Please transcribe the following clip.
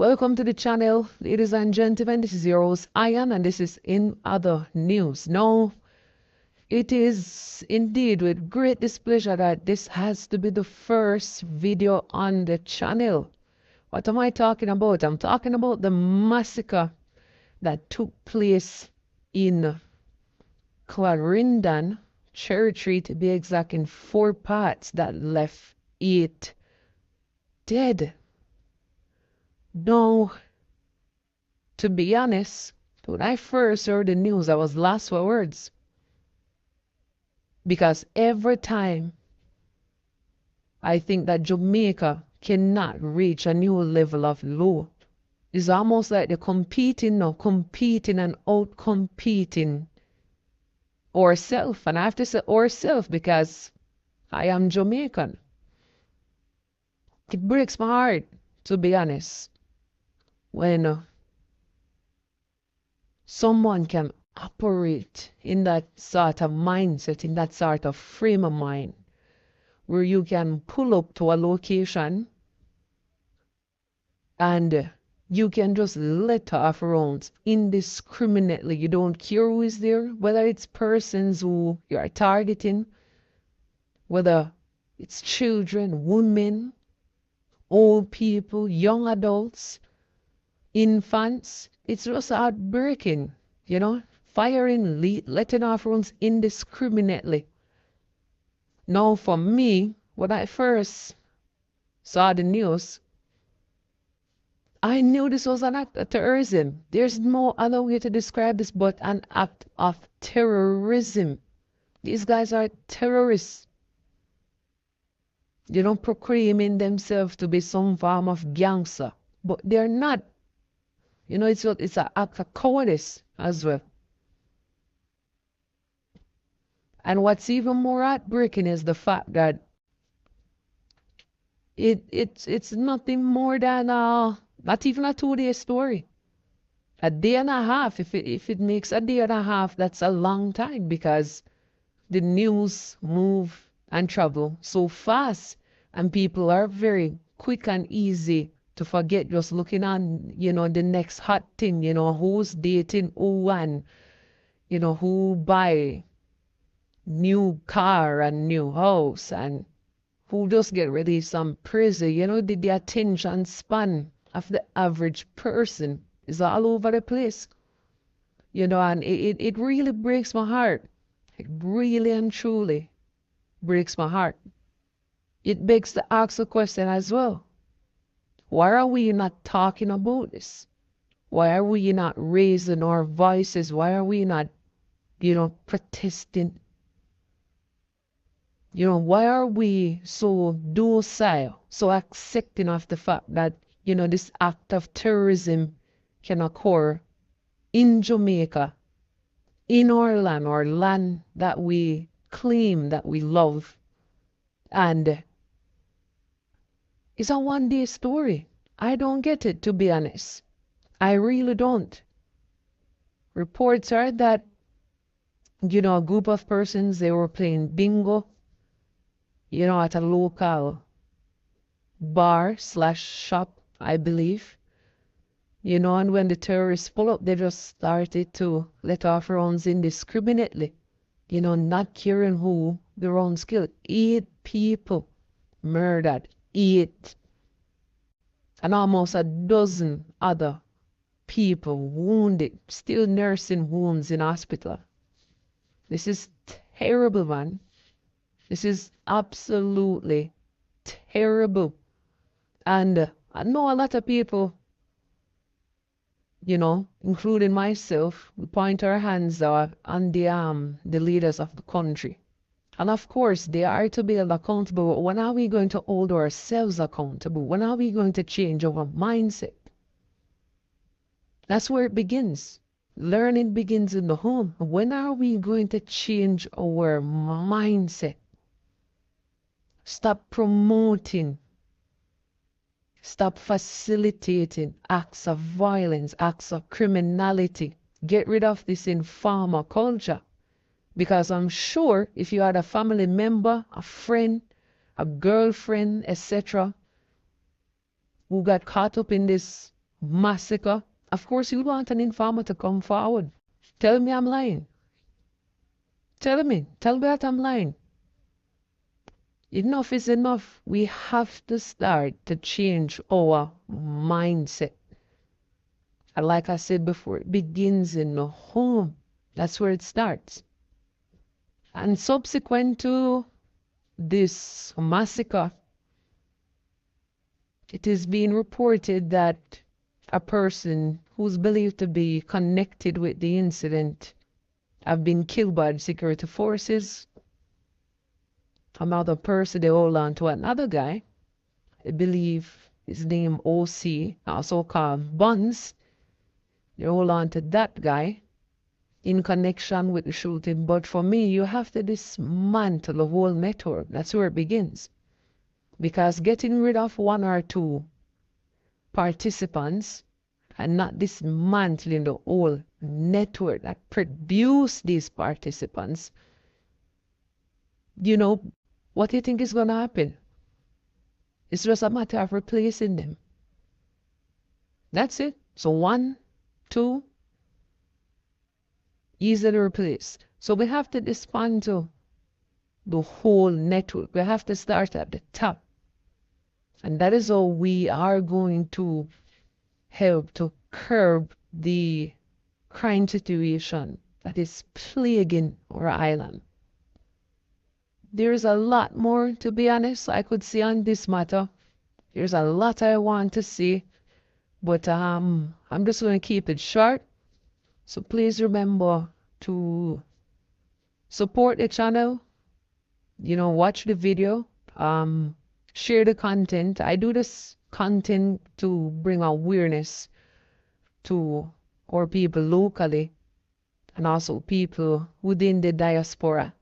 Welcome to the channel, ladies and gentlemen. This is your host Ian, and this is In Other News. Now, it is indeed with great displeasure that this has to be the first video on the channel. What am I talking about? I'm talking about the massacre that took place in Clarendon, Cherry to be exact, in 4 parts that left 8 dead. Now, to be honest, when I first heard the news, I was lost for words. Because every time I think that Jamaica cannot reach a new level of low, it's almost like they're competing and out-competing ourselves. And I have to say ourselves because I am Jamaican. It breaks my heart, to be honest, when someone can operate in that sort of mindset, in that sort of frame of mind, where you can pull up to a location and you can just let off rounds indiscriminately. You don't care who is there, whether it's persons who you are targeting, whether it's children, women, old people, young adults, infants. It's just heartbreaking, firing, letting off rounds indiscriminately. Now, for me, when I first saw the news, I knew this was an act of terrorism. There's no other way to describe this but an act of terrorism. These guys are terrorists. They don't proclaiming themselves to be some form of gangster, but they're not. It's an act of cowardice as well. And what's even more heartbreaking is the fact that it's nothing more than not even a 2-day story. A day and a half. If it makes a day and a half, that's a long time, because the news move and travel so fast, and people are very quick and easy to forget, just looking on, the next hot thing, who's dating who, and who buy new car and new house, and who just get released from prison. The attention span of the average person is all over the place. And it really breaks my heart. It really and truly breaks my heart. It begs to ask a question as well. Why are we not talking about this? Why are we not raising our voices? Why are we not, protesting? Why are we so docile, so accepting of the fact that, this act of terrorism can occur in Jamaica, in our land that we claim, that we love, and it's a 1-day story. I don't get it, to be honest. I really don't. Reports are that, a group of persons, they were playing bingo, at a local bar/shop, I believe. And when the terrorists pull up, they just started to let off rounds indiscriminately, not caring who the rounds killed. 8 people murdered. 8. And almost a dozen other people wounded, still nursing wounds in hospital. This is terrible, man. This is absolutely terrible. And I know a lot of people, including myself, we point our hands on the leaders of the country. And of course, they are to be held accountable. But when are we going to hold ourselves accountable? When are we going to change our mindset? That's where it begins. Learning begins in the home. When are we going to change our mindset? Stop promoting. Stop facilitating acts of violence, acts of criminality. Get rid of this informer culture. Because I'm sure if you had a family member, a friend, a girlfriend, etc., who got caught up in this massacre, of course you want an informer to come forward. Tell me I'm lying. Tell me that I'm lying. Enough is enough. We have to start to change our mindset. And like I said before, it begins in the home. That's where it starts. And subsequent to this massacre, it is being reported that a person who's believed to be connected with the incident have been killed by the security forces. Another person, they hold on to another guy. I believe his name OC, also called Buns. They hold on to that guy in connection with the shooting. But for me, you have to dismantle the whole network. That's where it begins. Because getting rid of one or two participants and not dismantling the whole network that produced these participants, you know, what do you think is going to happen? It's just a matter of replacing them. That's it. So 1, 2, easily replaced. So we have to dismantle the whole network. We have to start at the top. And that is how we are going to help to curb the crime situation that is plaguing our island. There's a lot more, to be honest, I could say on this matter. There's a lot I want to say, but I'm just going to keep it short. So please remember to support the channel, watch the video, share the content. I do this content to bring awareness to our people locally and also people within the diaspora.